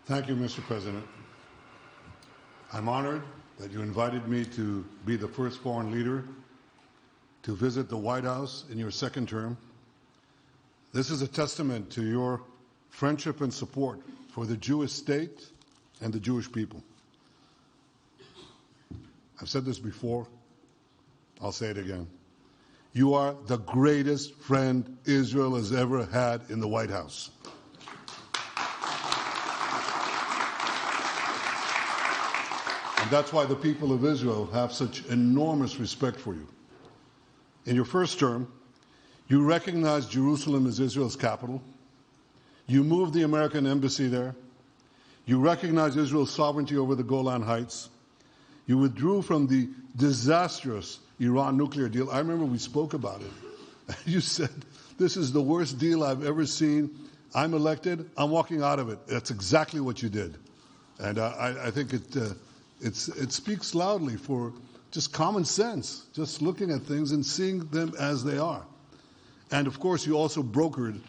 Thank you, Mr. President. I'm honored that you invited me to be the first foreign leader to visit the White House in your second term. This is a testament to your friendship and support for the Jewish state and the Jewish people. I've said this before. I'll say it again. You are the greatest friend Israel has ever had in the White House. And that's why the people of Israel have such enormous respect for you. In your first term, you recognized Jerusalem as Israel's capital. You moved the American embassy there. You recognized Israel's sovereignty over the Golan Heights. You withdrew from the disastrous Iran nuclear deal. I remember we spoke about it. You said, this is the worst deal I've ever seen. I'm elected. I'm walking out of it. That's exactly what you did. And I think it speaks loudly for just common sense, just looking at things and seeing them as they are. And of course, you also brokered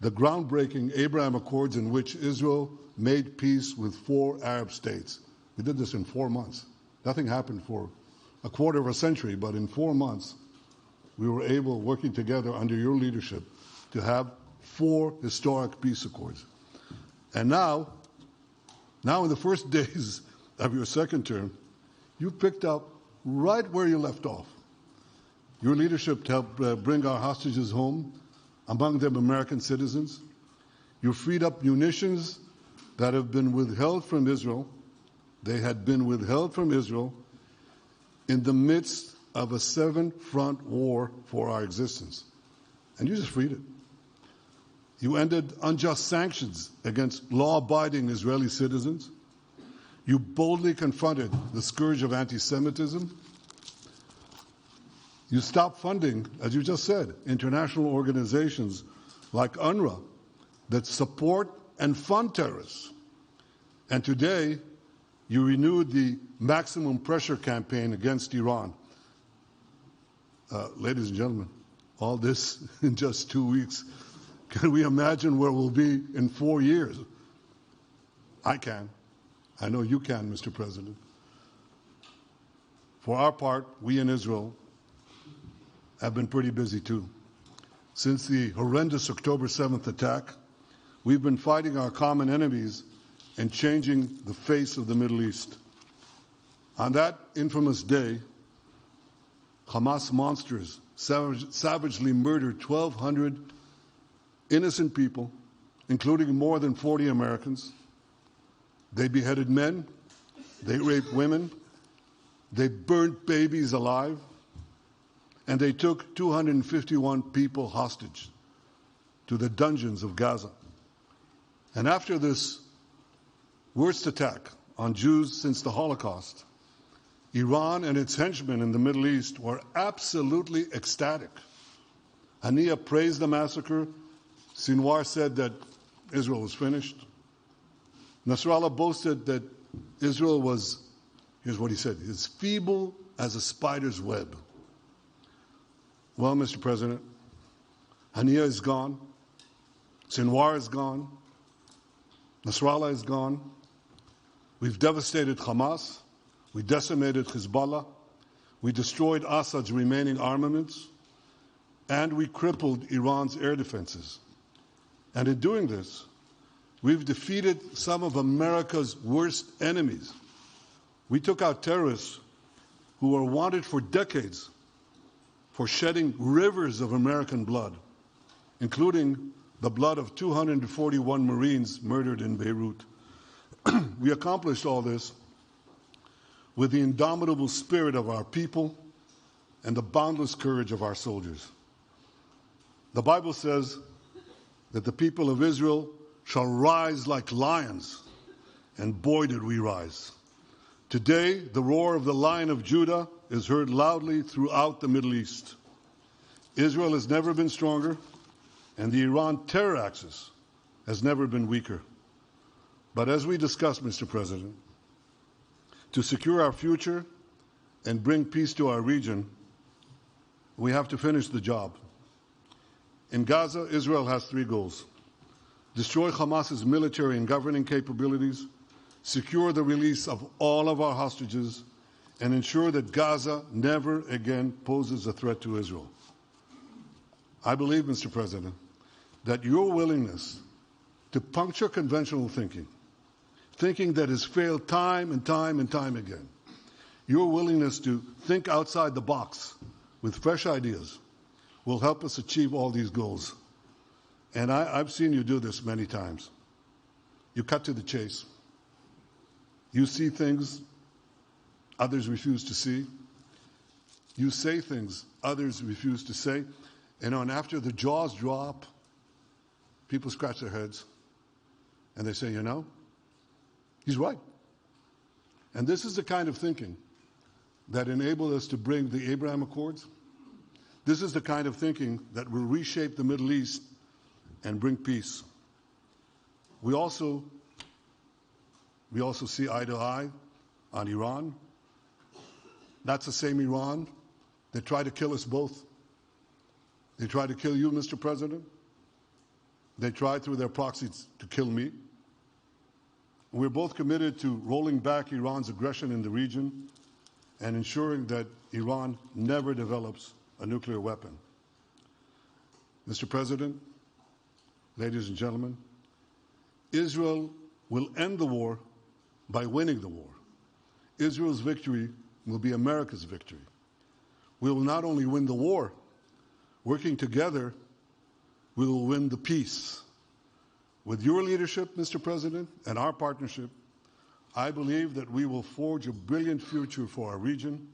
the groundbreaking Abraham Accords in which Israel made peace with 4 Arab states. We did this in 4 months. Nothing happened for a quarter of a century, but in 4 months, we were able, working together under your leadership, to have 4 historic peace accords. And now in the first days of your second term, you picked up right where you left off. Your leadership helped bring our hostages home, among them American citizens. You freed up munitions that have been withheld from Israel. They had been withheld from Israel in the midst of a 7-front war for our existence. And you just freed it. You ended unjust sanctions against law-abiding Israeli citizens. You boldly confronted the scourge of anti-Semitism. You stopped funding, as you just said, international organizations like UNRWA that support and fund terrorists. And today, you renewed the maximum pressure campaign against Iran. Ladies and gentlemen, all this in just 2 weeks. Can we imagine where we'll be in 4 years? I can. I know you can, Mr. President. For our part, we in Israel have been pretty busy too. Since the horrendous October 7th attack, we've been fighting our common enemies and changing the face of the Middle East. On that infamous day, Hamas monsters savagely murdered 1,200 innocent people, including more than 40 Americans. They beheaded men, they raped women, they burnt babies alive, and they took 251 people hostage to the dungeons of Gaza. And after this worst attack on Jews since the Holocaust, Iran and its henchmen in the Middle East were absolutely ecstatic. Haniya praised the massacre. Sinwar said that Israel was finished. Nasrallah boasted that Israel was, here's what he said, as feeble as a spider's web. Well, Mr. President, Haniya is gone. Sinwar is gone. Nasrallah is gone. We've devastated Hamas. We decimated Hezbollah. We destroyed Assad's remaining armaments. And we crippled Iran's air defenses. And in doing this, we've defeated some of America's worst enemies. We took out terrorists who were wanted for decades for shedding rivers of American blood, including the blood of 241 Marines murdered in Beirut. We accomplished all this with the indomitable spirit of our people and the boundless courage of our soldiers. The Bible says that the people of Israel shall rise like lions, and boy did we rise. Today, the roar of the Lion of Judah is heard loudly throughout the Middle East. Israel has never been stronger, and the Iran terror axis has never been weaker. But as we discussed, Mr. President, to secure our future and bring peace to our region, we have to finish the job. In Gaza, Israel has 3 goals. destroy Hamas's military and governing capabilities, secure the release of all of our hostages, and ensure that Gaza never again poses a threat to Israel. I believe, Mr. President, that your willingness to puncture conventional thinking that has failed time and time and time again, your willingness to think outside the box with fresh ideas will help us achieve all these goals. And I've seen you do this many times. You cut to the chase. You see things others refuse to see. You say things others refuse to say. And after the jaws drop, people scratch their heads and they say, you know, he's right. And this is the kind of thinking that enabled us to bring the Abraham Accords. This is the kind of thinking that will reshape the Middle East and bring peace. We also see eye to eye on Iran. That's the same Iran that tried to kill us both. They tried to kill you, Mr. President. They tried through their proxies to kill me. We're both committed to rolling back Iran's aggression in the region and ensuring that Iran never develops a nuclear weapon. Mr. President, ladies and gentlemen, Israel will end the war by winning the war. Israel's victory will be America's victory. We will not only win the war, working together, we will win the peace. With your leadership, Mr. President, and our partnership, I believe that we will forge a brilliant future for our region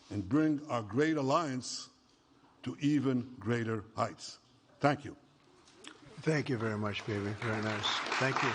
and bring our great alliance to even greater heights. Thank you. Thank you very much, baby. Very nice. Thank you.